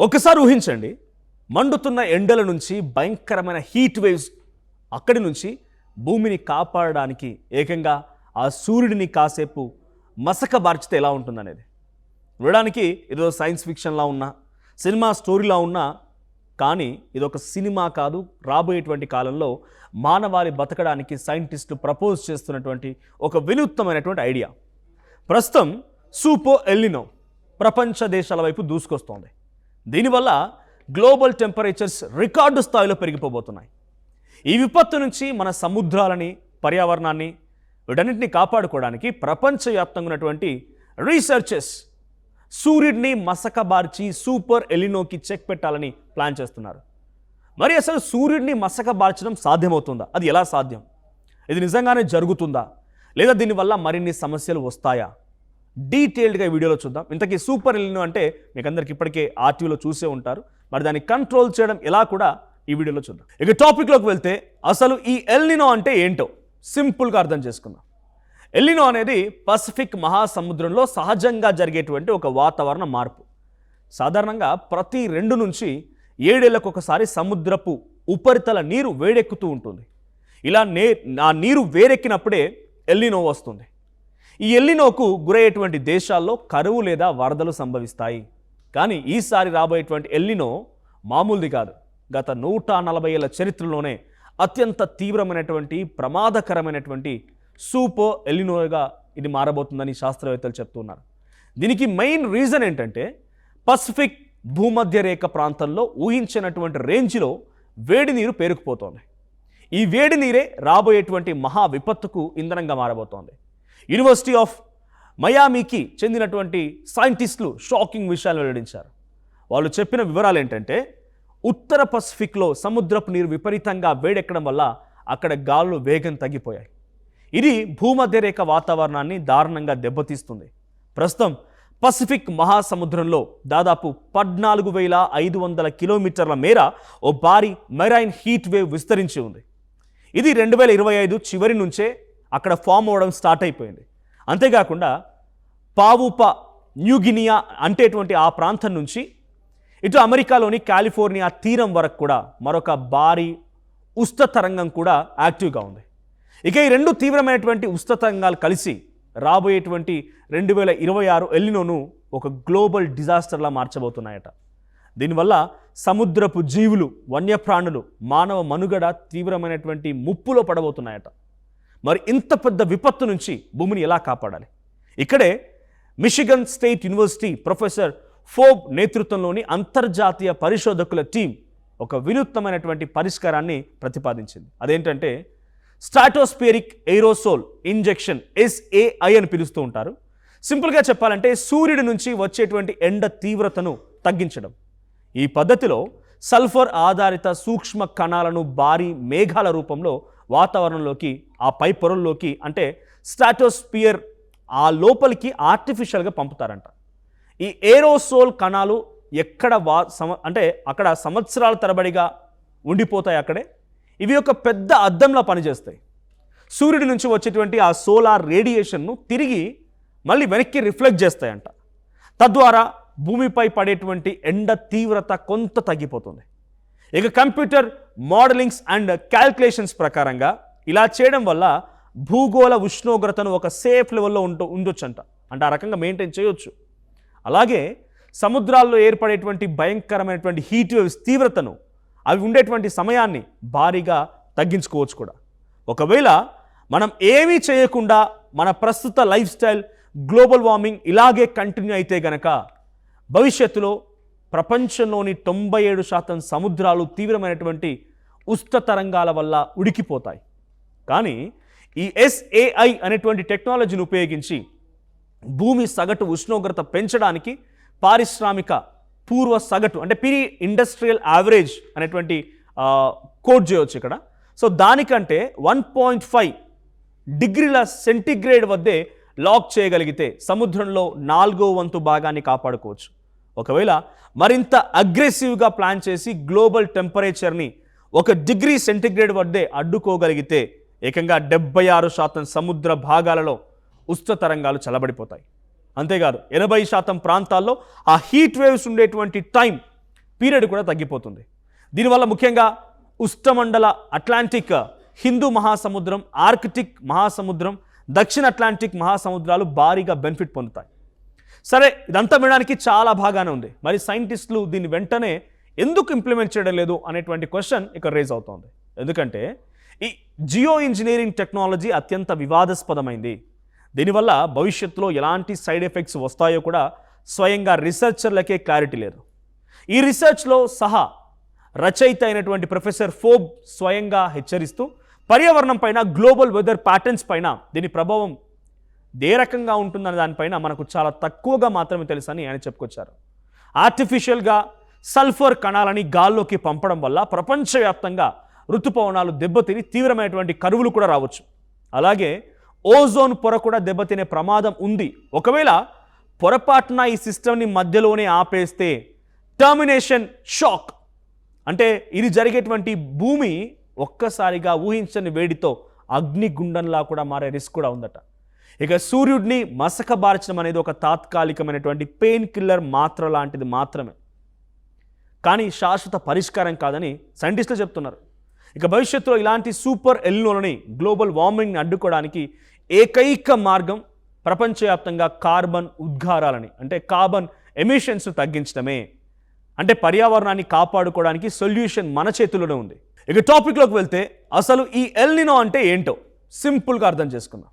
ఒకసారి ఊహించండి, మండుతున్న ఎండల నుంచి భయంకరమైన హీట్ వేవ్స్ అక్కడి నుంచి భూమిని కాపాడడానికి ఏకంగా ఆ సూర్యుడిని కాసేపు మసక బార్చితే ఎలా ఉంటుందనేది వినడానికి ఏదో సైన్స్ ఫిక్షన్లా ఉన్నా సినిమా స్టోరీలా ఉన్నా కానీ ఇదొక సినిమా కాదు. రాబోయేటువంటి కాలంలో మానవాళి బతకడానికి సైంటిస్టులు ప్రపోజ్ చేస్తున్నటువంటి ఒక వినూత్నమైనటువంటి ఐడియా. ప్రస్తుతం సూపర్ ఎల్నినో ప్రపంచ దేశాల వైపు దూసుకొస్తోంది. దీనివల్ల గ్లోబల్ టెంపరేచర్స్ రికార్డు స్థాయిలో పెరిగిపోబోతున్నాయి. ఈ విపత్తు నుంచి మన సముద్రాలని, పర్యావరణాన్ని వీటన్నింటినీ కాపాడుకోవడానికి ప్రపంచవ్యాప్తంగా ఉన్నటువంటి రీసెర్చర్స్ సూర్యుడిని మసకబార్చి సూపర్ ఎలినోకి చెక్ పెట్టాలని ప్లాన్ చేస్తున్నారు. మరి అసలు సూర్యుడిని మసకబార్చడం సాధ్యమవుతుందా? అది ఎలా సాధ్యం? ఇది నిజంగానే జరుగుతుందా? లేదా దీనివల్ల మరిన్ని సమస్యలు వస్తాయా? డీటెయిల్డ్గా ఈ వీడియోలో చూద్దాం. ఇంతకీ సూపర్ ఎలినో అంటే మీకు అందరికి ఇప్పటికే ఆర్టీవీలో చూసే ఉంటారు. మరి దాన్ని కంట్రోల్ చేయడం ఎలా కూడా ఈ వీడియోలో చూద్దాం. ఇక టాపిక్లోకి వెళ్తే అసలు ఈ ఎల్నినో అంటే ఏంటో సింపుల్గా అర్థం చేసుకుందాం. ఎల్నినో అనేది పసిఫిక్ మహాసముద్రంలో సహజంగా జరిగేటువంటి ఒక వాతావరణ మార్పు. సాధారణంగా ప్రతి 2 నుంచి 7 ఏళ్లకు ఒకసారి సముద్రపు ఉపరితల నీరు వేడెక్కుతూ ఉంటుంది. ఇలా ఆ నీరు వేడెక్కినప్పుడే ఎల్నినో వస్తుంది. ఈ ఎల్నినోకు గురయ్యేటువంటి దేశాల్లో కరువు లేదా వరదలు సంభవిస్తాయి. కానీ ఈసారి రాబోయేటువంటి ఎల్నినో మామూలుది కాదు. గత 140 ఏళ్ల చరిత్రలోనే అత్యంత తీవ్రమైనటువంటి ప్రమాదకరమైనటువంటి సూపర్ ఎల్నినోగా ఇది మారబోతుందని శాస్త్రవేత్తలు చెప్తున్నారు. దీనికి మెయిన్ రీజన్ ఏంటంటే పసిఫిక్ భూమధ్య రేఖ ప్రాంతంలో ఊహించినటువంటి రేంజ్లో వేడి నీరు పేరుకుపోతోంది. ఈ వేడి నీరే రాబోయేటువంటి మహా విపత్తుకు ఇంధనంగా మారబోతోంది. యూనివర్సిటీ ఆఫ్ మయామీకి చెందినటువంటి సైంటిస్టులు షాకింగ్ విషయాలు వెల్లడించారు. వాళ్ళు చెప్పిన వివరాలు ఏంటంటే ఉత్తర పసిఫిక్లో సముద్రపు నీరు విపరీతంగా వేడెక్కడం వల్ల అక్కడ గాలులు వేగం తగ్గిపోయాయి. ఇది భూమధ్య రేఖ వాతావరణాన్ని దారుణంగా దెబ్బతీస్తుంది. ప్రస్తుతం పసిఫిక్ మహాసముద్రంలో దాదాపు 14,500 కిలోమీటర్ల మేర ఓ భారీ మెరైన్ హీట్ వేవ్ విస్తరించి ఉంది. ఇది 2025 చివరి నుంచే అక్కడ ఫామ్ అవ్వడం స్టార్ట్ అయిపోయింది. అంతేకాకుండా పావుపా న్యూగినియా అంటేటువంటి ఆ ప్రాంతం నుంచి ఇటు అమెరికాలోని కాలిఫోర్నియా తీరం వరకు కూడా మరొక భారీ ఉష్ణ తరంగం కూడా యాక్టివ్గా ఉంది. ఇక ఈ 2 తీవ్రమైనటువంటి ఉష్ణ తరంగాలు కలిసి రాబోయేటువంటి 2026 ఎల్నినోను ఒక గ్లోబల్ డిజాస్టర్లా మార్చబోతున్నాయట. దీనివల్ల సముద్రపు జీవులు, వన్యప్రాణులు, మానవ మనుగడ తీవ్రమైనటువంటి ముప్పులో పడబోతున్నాయట. మరి ఇంత పెద్ద విపత్తు నుంచి భూమిని ఎలా కాపాడాలి? ఇక్కడే Michigan state university professor Phoebe నేతృత్వంలోని అంతర్జాతీయ పరిశోధకుల టీం ఒక వినూత్నమైనటువంటి పరిష్కారాన్ని ప్రతిపాదించింది. అదేంటంటే స్ట్రాటోస్ఫియరిక్ ఎయిరోసోల్ ఇంజెక్షన్, SAI అని పిలుస్తూ ఉంటారు. సింపుల్గా చెప్పాలంటే సూర్యుడి నుంచి వచ్చేటువంటి ఎండ తీవ్రతను తగ్గించడం. ఈ పద్ధతిలో సల్ఫర్ ఆధారిత సూక్ష్మ కణాలను భారీ మేఘాల రూపంలో వాతావరణంలోకి, ఆ పై పొరల్లోకి అంటే స్ట్రాటోస్ఫియర్ ఆ లోపలికి ఆర్టిఫిషియల్గా పంపుతారంట. ఈ ఏరోసోల్ కణాలు ఎక్కడ అంటే అక్కడ సంవత్సరాల తరబడిగా ఉండిపోతాయి అక్కడే. ఇవి ఒక పెద్ద అద్దంలా పనిచేస్తాయి. సూర్యుడి నుంచి వచ్చేటువంటి ఆ సోలార్ రేడియేషన్ను తిరిగి మళ్ళీ వెనక్కి రిఫ్లెక్ట్ చేస్తాయంట. తద్వారా భూమిపై పడేటువంటి ఎండ తీవ్రత కొంత తగ్గిపోతుంది. ఇక కంప్యూటర్ మోడలింగ్స్ అండ్ క్యాల్కులేషన్స్ ప్రకారంగా ఇలా చేయడం వల్ల భూగోళ ఉష్ణోగ్రతను ఒక సేఫ్ లెవెల్లో ఉండొచ్చంట. అంటే ఆ రకంగా మెయింటైన్ చేయొచ్చు. అలాగే సముద్రాల్లో ఏర్పడేటువంటి భయంకరమైనటువంటి హీట్ వేవ్స్ తీవ్రతను, అవి ఉండేటువంటి సమయాన్ని భారీగా తగ్గించుకోవచ్చు కూడా. ఒకవేళ మనం ఏమీ చేయకుండా మన ప్రస్తుత లైఫ్ స్టైల్, గ్లోబల్ వార్మింగ్ ఇలాగే కంటిన్యూ అయితే గనక భవిష్యత్తులో ప్రపంచంలోని 97% సముద్రాలు తీవ్రమైనటువంటి ఉష్ణ తరంగాల వల్ల ఉడికిపోతాయి. కానీ ఈ SAI అనేటువంటి టెక్నాలజీని ఉపయోగించి భూమి సగటు ఉష్ణోగ్రత పెంచడానికి పారిశ్రామిక పూర్వ సగటు అంటే ప్రీ ఇండస్ట్రియల్ యావరేజ్ అనేటువంటి కోడ్ చేయవచ్చు ఇక్కడ. సో దానికంటే 1.5 డిగ్రీల సెంటిగ్రేడ్ వద్దే లాక్ చేయగలిగితే సముద్రంలో 4వ వంతు భాగాన్ని కాపాడుకోవచ్చు. ఒకవేళ మరింత అగ్రెసివ్గా ప్లాన్ చేసి గ్లోబల్ టెంపరేచర్ని 1 డిగ్రీ సెంటిగ్రేడ్ వద్దే అడ్డుకోగలిగితే ఏకంగా 76% సముద్ర భాగాలలో ఉష్ణ తరంగాలు చల్లబడిపోతాయి. అంతేకాదు 80% ప్రాంతాల్లో ఆ హీట్ వేవ్స్ ఉండేటువంటి టైం పీరియడ్ కూడా తగ్గిపోతుంది. దీనివల్ల ముఖ్యంగా ఉష్ణమండల అట్లాంటిక్, హిందూ మహాసముద్రం, ఆర్కిటిక్ మహాసముద్రం, దక్షిణ అట్లాంటిక్ మహాసముద్రాలు భారీగా బెనిఫిట్ పొందుతాయి. సరే, ఇదంతా వినడానికి చాలా బాగానే ఉంది. మరి సైంటిస్టులు దీన్ని వెంటనే ఎందుకు ఇంప్లిమెంట్ చేయడం లేదు అనేటువంటి క్వశ్చన్ ఇక్కడ రేజ్ అవుతోంది. ఎందుకంటే ఈ జియో ఇంజనీరింగ్ టెక్నాలజీ అత్యంత వివాదాస్పదమైంది. దీనివల్ల భవిష్యత్తులో ఎలాంటి సైడ్ ఎఫెక్ట్స్ వస్తాయో కూడా స్వయంగా రీసెర్చర్లకే క్లారిటీ లేదు. ఈ రీసెర్చ్లో సహా రచయిత అయినటువంటి ప్రొఫెసర్ ఫోబ్ స్వయంగా హెచ్చరిస్తూ పర్యావరణం పైన, గ్లోబల్ వెదర్ ప్యాటర్న్స్ పైన దీని ప్రభావం ఏ రకంగా ఉంటుందనే దానిపైన మనకు చాలా తక్కువగా మాత్రమే తెలుసని ఆయన చెప్పుకొచ్చారు. ఆర్టిఫిషియల్గా సల్ఫర్ కణాలని గాల్లోకి పంపడం వల్ల ప్రపంచవ్యాప్తంగా ఋతుపవనాలు దెబ్బతిని తీవ్రమైనటువంటి కరువులు కూడా రావచ్చు. అలాగే ఓజోన్ పొర కూడా దెబ్బతినే ప్రమాదం ఉంది. ఒకవేళ పొరపాటున ఈ సిస్టమ్ని మధ్యలోనే ఆపేస్తే టర్మినేషన్ షాక్, అంటే ఇది జరిగేటువంటి భూమి ఒక్కసారిగా ఊహించని వేడితో అగ్నిగుండంలా కూడా మారే రిస్క్ కూడా ఉందట. ఇక సూర్యుడిని మసకబార్చడం అనేది ఒక తాత్కాలికమైనటువంటి పెయిన్ కిల్లర్ మాత్ర లాంటిది మాత్రమే, కానీ శాశ్వత పరిష్కారం కాదని సైంటిస్టులు చెప్తున్నారు. ఇక భవిష్యత్తులో ఇలాంటి సూపర్ ఎల్నినోలని, గ్లోబల్ వార్మింగ్ని అడ్డుకోవడానికి ఏకైక మార్గం ప్రపంచవ్యాప్తంగా కార్బన్ ఉద్గారాలని, అంటే కార్బన్ ఎమిషన్స్ తగ్గించడమే. అంటే పర్యావరణాన్ని కాపాడుకోవడానికి సొల్యూషన్ మన చేతుల్లోనే ఉంది. ఇక టాపిక్లోకి వెళ్తే అసలు ఈ ఎల్నినో అంటే ఏంటో సింపుల్గా అర్థం చేసుకుందాం.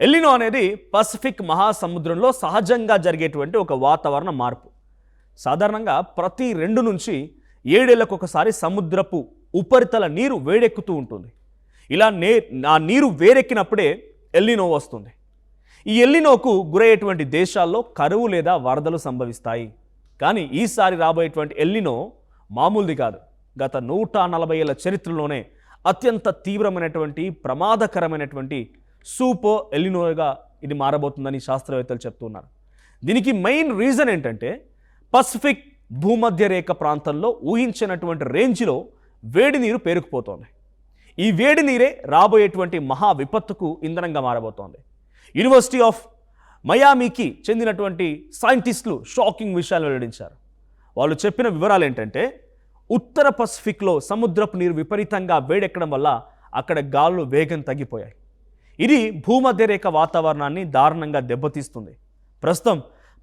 ఎల్నినో అనేది పసిఫిక్ మహాసముద్రంలో సహజంగా జరిగేటువంటి ఒక వాతావరణ మార్పు. సాధారణంగా ప్రతి 2 నుంచి 7 ఏళ్లకు ఒకసారి సముద్రపు ఉపరితల నీరు వేడెక్కుతూ ఉంటుంది. ఇలా ఆ నీరు వేడెక్కినప్పుడే ఎల్నినో వస్తుంది. ఈ ఎల్నినోకు గురయ్యేటువంటి దేశాల్లో కరువు లేదా వరదలు సంభవిస్తాయి. కానీ ఈసారి రాబోయేటువంటి ఎల్నినో మామూలుది కాదు. గత 140 ఏళ్ల చరిత్రలోనే అత్యంత తీవ్రమైనటువంటి, ప్రమాదకరమైనటువంటి సూపర్ ఎల్నినోగా ఇది మారబోతుందని శాస్త్రవేత్తలు చెప్తున్నారు. దీనికి మెయిన్ రీజన్ ఏంటంటే పసిఫిక్ భూమధ్య రేఖ ప్రాంతంలో ఊహించినటువంటి రేంజ్లో వేడి నీరు పేరుకుపోతోంది. ఈ వేడి నీరే రాబోయేటువంటి మహా విపత్తుకు ఇంధనంగా మారబోతోంది. యూనివర్సిటీ ఆఫ్ మయామీకి చెందినటువంటి సైంటిస్టులు షాకింగ్ విషయాలు వెల్లడించారు. వాళ్ళు చెప్పిన వివరాలు ఏంటంటే ఉత్తర పసిఫిక్లో సముద్రపు నీరు విపరీతంగా వేడెక్కడం వల్ల అక్కడ గాలులు వేగం తగ్గిపోయాయి. ఇది భూమధ్య రేఖ వాతావరణాన్ని దారుణంగా దెబ్బతీస్తుంది. ప్రస్తుతం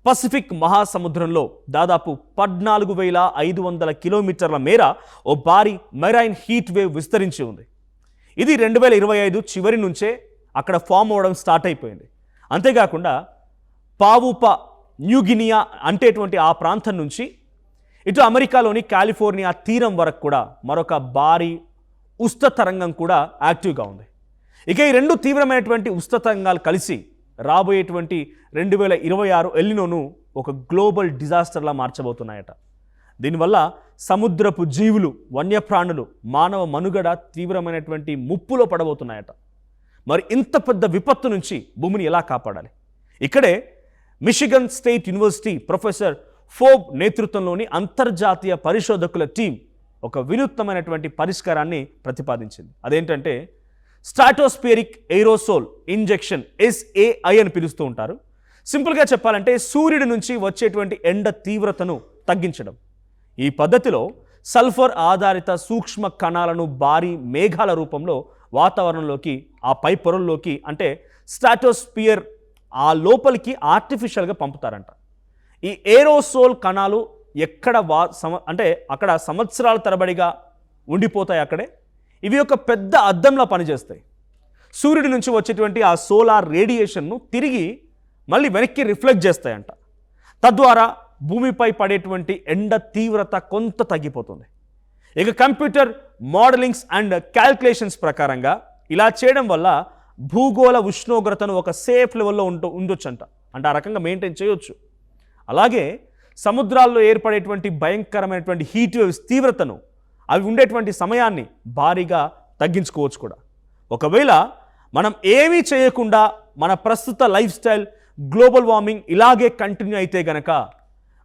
పసిఫిక్ మహాసముద్రంలో దాదాపు 14,500 కిలోమీటర్ల మేర ఓ భారీ మెరైన్ హీట్ వేవ్ విస్తరించి ఉంది. ఇది 2025 చివరి నుంచే అక్కడ ఫామ్ అవ్వడం స్టార్ట్ అయిపోయింది. అంతేకాకుండా పావుపా న్యూగినియా అంటేటువంటి ఆ ప్రాంతం నుంచి ఇటు అమెరికాలోని కాలిఫోర్నియా తీరం వరకు కూడా మరొక భారీ ఉష్ణ తరంగం కూడా యాక్టివ్గా ఉంది. ఇక ఈ 2 తీవ్రమైనటువంటి ఉష్ణ తరంగాలు కలిసి రాబోయేటువంటి 2026 ఎల్నినోను ఒక గ్లోబల్ డిజాస్టర్లా మార్చబోతున్నాయట. దీనివల్ల సముద్రపు జీవులు, వన్యప్రాణులు, మానవ మనుగడ తీవ్రమైనటువంటి ముప్పులో పడబోతున్నాయట. మరి ఇంత పెద్ద విపత్తు నుంచి భూమిని ఎలా కాపాడాలి? ఇక్కడే Michigan state university professor Phoebe నేతృత్వంలోని అంతర్జాతీయ పరిశోధకుల టీం ఒక వినూత్నమైనటువంటి పరిష్కారాన్ని ప్రతిపాదించింది. అదేంటంటే స్ట్రాటోస్ఫియరిక్ ఎయిరోసోల్ ఇంజెక్షన్, SAI అని పిలుస్తూ ఉంటారు. సింపుల్గా చెప్పాలంటే సూర్యుడి నుంచి వచ్చేటువంటి ఎండ తీవ్రతను తగ్గించడం. ఈ పద్ధతిలో సల్ఫర్ ఆధారిత సూక్ష్మ కణాలను భారీ మేఘాల రూపంలో వాతావరణంలోకి, ఆ పై పొరల్లోకి, అంటే స్ట్రాటోస్ఫియర్ ఆ లోపలికి ఆర్టిఫిషియల్గా పంపుతారంట. ఈ ఏరోసోల్ కణాలు ఎక్కడ అంటే అక్కడ సంవత్సరాల తరబడిగా ఉండిపోతాయి అక్కడే. ఇవి ఒక పెద్ద అద్దంలా పనిచేస్తాయి. సూర్యుడి నుంచి వచ్చేటువంటి ఆ సోలార్ రేడియేషన్ను తిరిగి మళ్ళీ వెనక్కి రిఫ్లెక్ట్ చేస్తాయంట. తద్వారా భూమిపై పడేటువంటి ఎండ తీవ్రత కొంత తగ్గిపోతుంది. ఇక కంప్యూటర్ మోడలింగ్స్ అండ్ క్యాల్కులేషన్స్ ప్రకారంగా ఇలా చేయడం వల్ల భూగోళ ఉష్ణోగ్రతను ఒక సేఫ్ లెవెల్లో ఉండొచ్చంట. అంటే ఆ రకంగా మెయింటైన్ చేయొచ్చు. అలాగే సముద్రాల్లో ఏర్పడేటువంటి భయంకరమైనటువంటి హీట్ వేవ్స్ తీవ్రతను, అవి ఉండేటువంటి సమయాన్ని భారీగా తగ్గించుకోవచ్చు కూడా. ఒకవేళ మనం ఏమీ చేయకుండా మన ప్రస్తుత లైఫ్ స్టైల్, గ్లోబల్ వార్మింగ్ ఇలాగే కంటిన్యూ అయితే గనక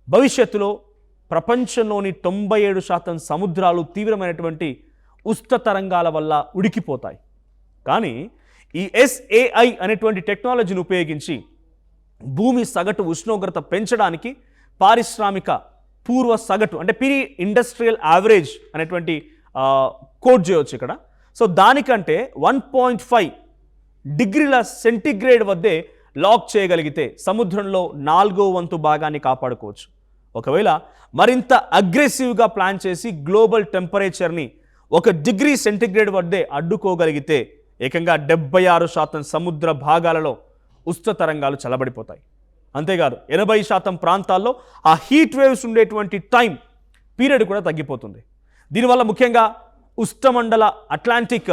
భవిష్యత్తులో ప్రపంచంలోని 97% సముద్రాలు తీవ్రమైనటువంటి ఉష్ణ తరంగాల వల్ల ఉడికిపోతాయి. కానీ ఈ SAI అనేటువంటి టెక్నాలజీని ఉపయోగించి భూమి సగటు ఉష్ణోగ్రత పెంచడానికి పారిశ్రామిక పూర్వ సగటు అంటే ప్రీ ఇండస్ట్రియల్ యావరేజ్ అనేటువంటి కోట్ చేయవచ్చు ఇక్కడ. సో దానికంటే 1.5 డిగ్రీల సెంటిగ్రేడ్ వద్దే లాక్ చేయగలిగితే సముద్రంలో 4వ వంతు భాగాన్ని కాపాడుకోవచ్చు. ఒకవేళ మరింత అగ్రెసివ్గా ప్లాన్ చేసి గ్లోబల్ టెంపరేచర్ని 1 డిగ్రీ సెంటిగ్రేడ్ వద్దే అడ్డుకోగలిగితే ఏకంగా 76% సముద్ర భాగాలలో ఉష్ణ తరంగాలు చల్లబడిపోతాయి. అంతేకాదు 80% ప్రాంతాల్లో ఆ హీట్ వేవ్స్ ఉండేటువంటి టైం పీరియడ్ కూడా తగ్గిపోతుంది. దీనివల్ల ముఖ్యంగా ఉష్ణమండల అట్లాంటిక్,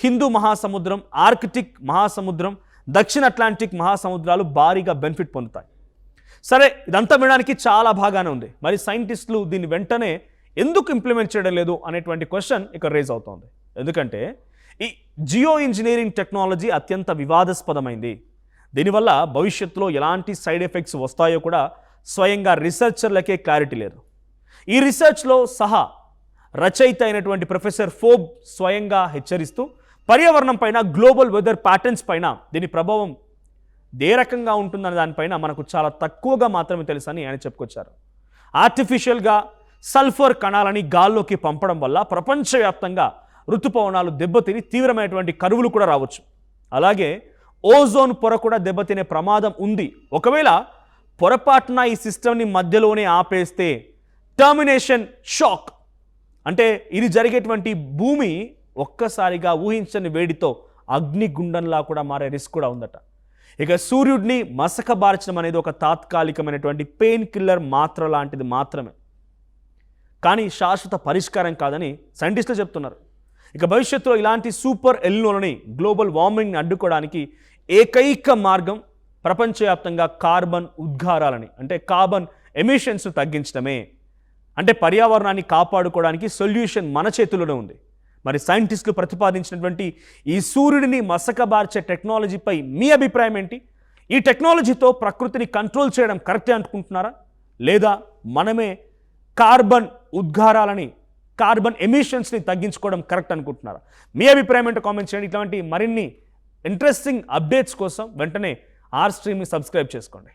హిందూ మహాసముద్రం, ఆర్కిటిక్ మహాసముద్రం, దక్షిణ అట్లాంటిక్ మహాసముద్రాలు భారీగా బెనిఫిట్ పొందుతాయి. సరే, ఇదంతా వినడానికి చాలా బాగానే ఉంది. మరి సైంటిస్టులు దీన్ని వెంటనే ఎందుకు ఇంప్లిమెంట్ చేయడం లేదు అనేటువంటి క్వశ్చన్ ఇక్కడ రేజ్ అవుతోంది. ఎందుకంటే ఈ జియో ఇంజనీరింగ్ టెక్నాలజీ అత్యంత వివాదాస్పదమైంది. దీనివల్ల భవిష్యత్తులో ఎలాంటి సైడ్ ఎఫెక్ట్స్ వస్తాయో కూడా స్వయంగా రీసెర్చర్లకే క్లారిటీ లేదు. ఈ రీసెర్చ్లో సహా రచయిత అయినటువంటి ప్రొఫెసర్ ఫోబ్ స్వయంగా హెచ్చరిస్తూ పర్యావరణం పైన, గ్లోబల్ వెదర్ ప్యాటర్న్స్ పైన దీని ప్రభావం ఏ రకంగా ఉంటుందనే దానిపైన మనకు చాలా తక్కువగా మాత్రమే తెలుసని ఆయన చెప్పుకొచ్చారు. ఆర్టిఫిషియల్గా సల్ఫర్ కణాలని గాల్లోకి పంపడం వల్ల ప్రపంచవ్యాప్తంగా ఋతుపవనాలు దెబ్బతిని తీవ్రమైనటువంటి కరువులు కూడా రావచ్చు. అలాగే ఓజోన్ పొర కూడా దెబ్బతినే ప్రమాదం ఉంది. ఒకవేళ పొరపాటున ఈ సిస్టమ్ని మధ్యలోనే ఆపేస్తే టర్మినేషన్ షాక్ అంటే ఇది జరిగేటువంటి భూమి ఒక్కసారిగా ఊహించని వేడితో అగ్నిగుండంలా కూడా మారే రిస్క్ కూడా ఉందట. ఇక సూర్యుడిని మసకబార్చడం అనేది ఒక తాత్కాలికమైనటువంటి పెయిన్ కిల్లర్ మాత్ర లాంటిది మాత్రమే, కానీ శాశ్వత పరిష్కారం కాదని సైంటిస్టులు చెప్తున్నారు. ఇక భవిష్యత్తులో ఇలాంటి సూపర్ ఎల్నినోలని, గ్లోబల్ వార్మింగ్ని అడ్డుకోవడానికి ఏకైక మార్గం ప్రపంచవ్యాప్తంగా కార్బన్ ఉద్గారాలని అంటే కార్బన్ ఎమిషన్స్ తగ్గించడమే. అంటే పర్యావరణాన్ని కాపాడుకోవడానికి సొల్యూషన్ మన చేతుల్లోనే ఉంది. మరి సైంటిస్టులు ప్రతిపాదించినటువంటి ఈ సూర్యుడిని మసకబార్చే టెక్నాలజీపై మీ అభిప్రాయం ఏంటి? ఈ టెక్నాలజీతో ప్రకృతిని కంట్రోల్ చేయడం కరెక్టే అనుకుంటున్నారా, లేదా మనమే కార్బన్ ఉద్గారాలని, కార్బన్ ఎమిషన్స్ని తగ్గించుకోవడం కరెక్ట్ అనుకుంటున్నారా? మీ అభిప్రాయం ఏంటో కామెంట్ చేయండి. ఇట్లాంటి మరిన్ని ఇంట్రెస్టింగ్ అప్డేట్స్ కోసం వెంటనే ఆర్ స్ట్రీమ్ని సబ్స్క్రైబ్ చేసుకోండి.